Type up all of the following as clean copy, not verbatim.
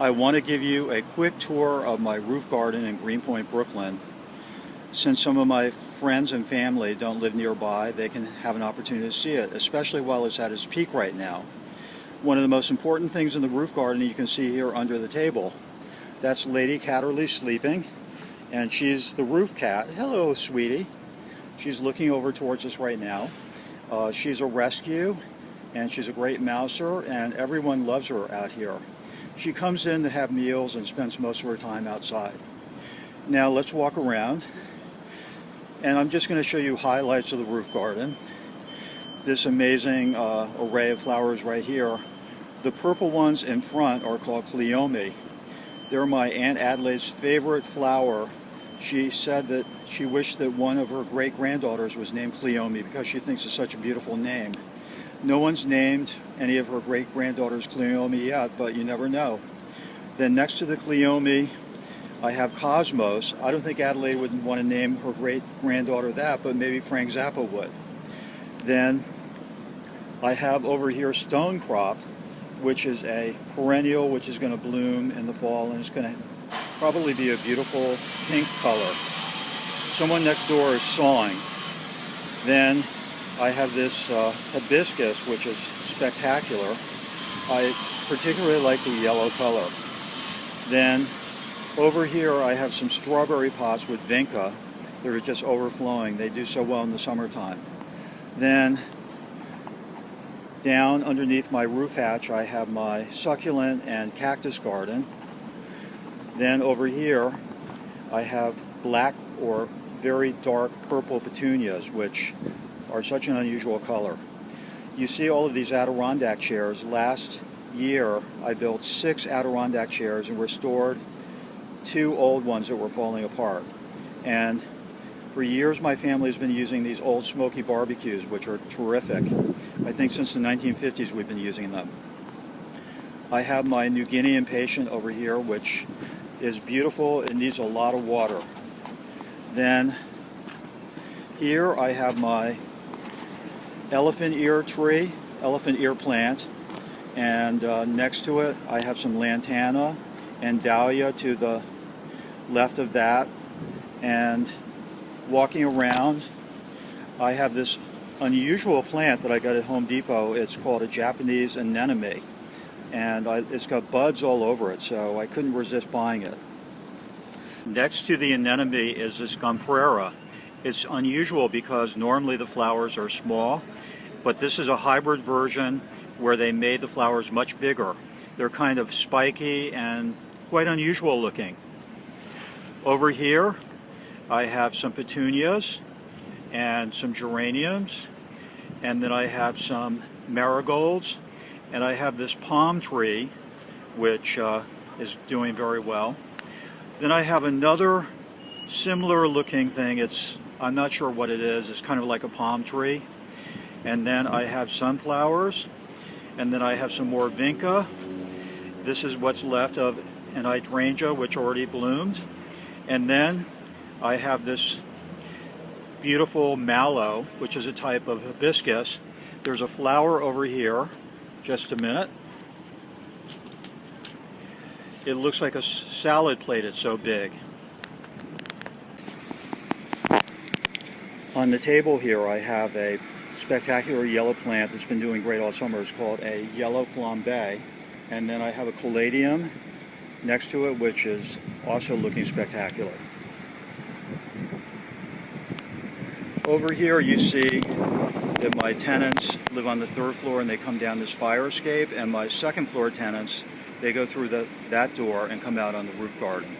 I want to give you a quick tour of my roof garden in Greenpoint, Brooklyn. Since some of my friends and family don't live nearby, they can have an opportunity to see it, especially while it's at its peak right now. One of the most important things in the roof garden you can see here under the table. That's Lady Catterley sleeping, and she's the roof cat. Hello, sweetie. She's looking over towards us right now. She's a rescue, and she's a great mouser, and everyone loves her out here. She comes in to have meals and spends most of her time outside. Now let's walk around, and I'm just going to show you highlights of the roof garden. This amazing array of flowers right here. The purple ones in front are called Cleome. They're my Aunt Adelaide's favorite flower. She said that she wished that one of her great-granddaughters was named Cleome because she thinks it's such a beautiful name. No one's named any of her great-granddaughters Cleome yet, but you never know. Then next to the Cleome, I have Cosmos. I don't think Adelaide would want to name her great-granddaughter that, but maybe Frank Zappa would. Then I have over here Stonecrop, which is a perennial which is going to bloom in the fall, and it's going to probably be a beautiful pink color. Someone next door is sawing. Then I have this hibiscus, which is spectacular. I particularly like the yellow color. Then over here I have some strawberry pots with vinca that are just overflowing. They do so well in the summertime. Then down underneath my roof hatch I have my succulent and cactus garden. Then over here I have black or very dark purple petunias, which are such an unusual color. You see all of these Adirondack chairs. Last year I built 6 Adirondack chairs and restored 2 old ones that were falling apart. And for years my family has been using these old smoky barbecues, which are terrific. I think since the 1950s we've been using them. I have my New Guinea impatient over here, which is beautiful. It needs a lot of water. Then here I have my elephant ear tree, elephant ear plant, and next to it I have some lantana and dahlia to the left of that. And walking around I have this unusual plant that I got at Home Depot. It's called a Japanese anemone, and it's got buds all over it, so I couldn't resist buying it. Next to the anemone is this Gomphorera. It's unusual because normally the flowers are small, but this is a hybrid version where they made the flowers much bigger. They're kind of spiky and quite unusual looking. Over here I have some petunias and some geraniums, and then I have some marigolds, and I have this palm tree which is doing very well. Then I have another similar looking thing. I'm not sure what it is. It's kind of like a palm tree. And then I have sunflowers, and then I have some more vinca. This is what's left of an hydrangea which already bloomed. And then I have this beautiful mallow, which is a type of hibiscus. There's a flower over here. Just a minute. It looks like a salad plate, it's so big. On the table here I have a spectacular yellow plant that's been doing great all summer. It's called a yellow flambe. And then I have a caladium next to it, which is also looking spectacular. Over here you see that my tenants live on the 3rd floor and they come down this fire escape, and my 2nd floor tenants, they go through that door and come out on the roof garden.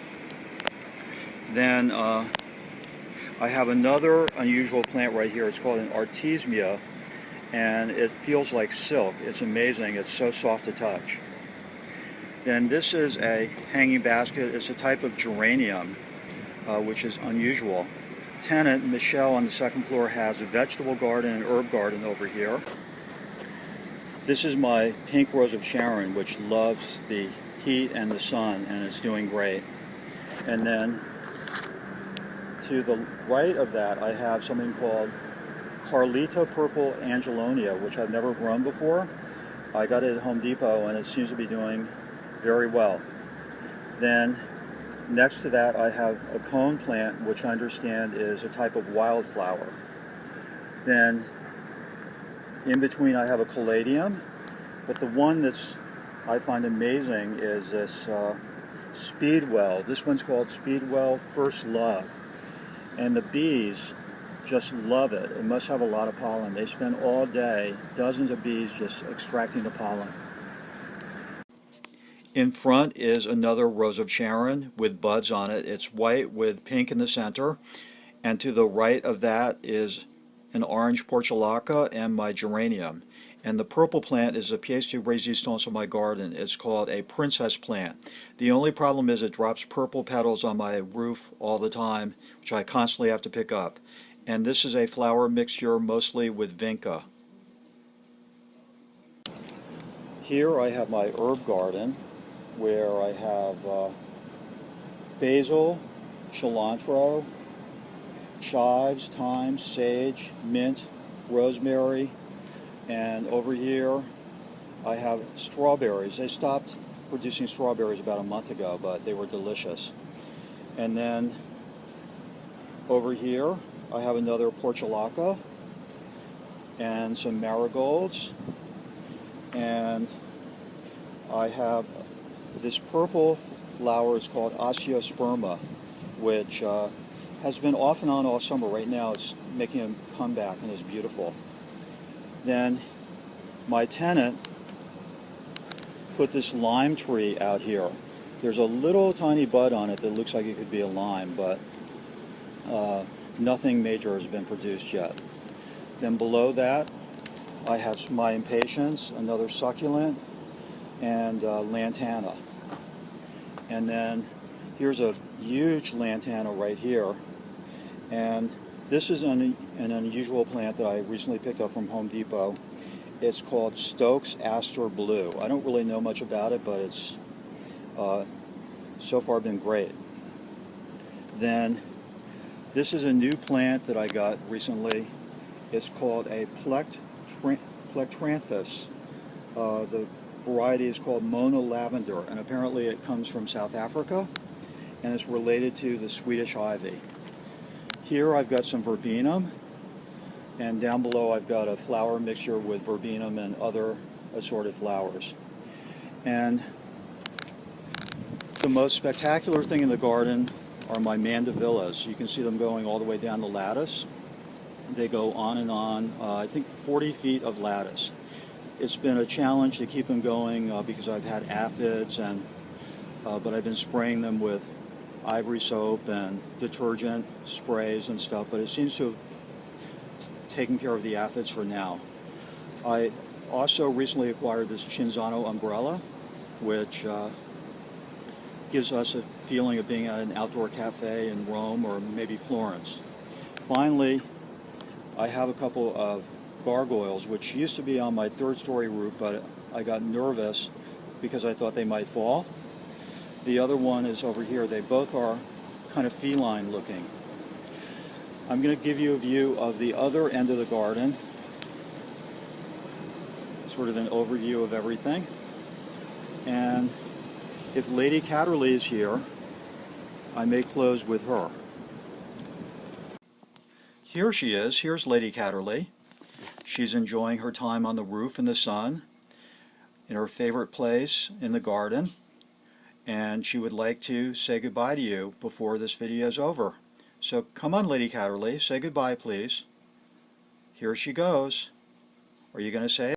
Then I have another unusual plant right here. It's called an artemisia, and it feels like silk. It's amazing. It's so soft to touch. Then this is a hanging basket. It's a type of geranium, which is unusual. Tenant Michelle on the 2nd floor has a vegetable garden and herb garden over here. This is my pink rose of Sharon, which loves the heat and the sun, and it's doing great. And then to the right of that I have something called Carlita Purple Angelonia, which I've never grown before. I got it at Home Depot and it seems to be doing very well. Then next to that I have a cone plant, which I understand is a type of wildflower. Then in between I have a caladium, but the one that's I find amazing is this speedwell. This one's called Speedwell First Love, and the bees just love it. It must have a lot of pollen. They spend all day, dozens of bees just extracting the pollen. In front is another Rose of Sharon with buds on it. It's white with pink in the center, and to the right of that is an orange portulaca and my geranium. And the purple plant is a pièce de résistance of my garden. It's called a princess plant. The only problem is it drops purple petals on my roof all the time, which I constantly have to pick up. And this is a flower mixture mostly with vinca. Here I have my herb garden where I have basil, cilantro, chives, thyme, sage, mint, rosemary, and over here I have strawberries. They stopped producing strawberries about a month ago, but they were delicious. And then over here I have another portulaca and some marigolds, and I have this purple flower. Is called Osteosperma, which has been off and on all summer. Right now it's making a comeback and is beautiful. Then my tenant put this lime tree out here. There's a little tiny bud on it that looks like it could be a lime, but nothing major has been produced yet. Then below that I have my impatiens, another succulent, and lantana. And then here's a huge lantana right here. And this is an unusual plant that I recently picked up from Home Depot. It's called Stokes Aster Blue. I don't really know much about it, but it's so far been great. Then this is a new plant that I got recently. It's called a Plectranthus. The variety is called Mona Lavender, and apparently it comes from South Africa, and it's related to the Swedish ivy. Here I've got some verbena, and down below I've got a flower mixture with verbena and other assorted flowers. And the most spectacular thing in the garden are my mandevillas. You can see them going all the way down the lattice. They go on and on, I think 40 feet of lattice. It's been a challenge to keep them going because I've had aphids, and but I've been spraying them with ivory soap and detergent sprays and stuff, but it seems to have taken care of the aphids for now. I also recently acquired this Cinzano umbrella, which gives us a feeling of being at an outdoor cafe in Rome or maybe Florence. Finally, I have a couple of gargoyles, which used to be on my third-story roof, but I got nervous because I thought they might fall. The other one is over here. They both are kind of feline looking. I'm going to give you a view of the other end of the garden, sort of an overview of everything. And if Lady Catterley is here, I may close with her. Here she is. Here's Lady Catterley. She's enjoying her time on the roof in the sun, in her favorite place in the garden, and she would like to say goodbye to you before this video is over. So come on, Lady Catterley, say goodbye, please. Here she goes. Are you going to say it?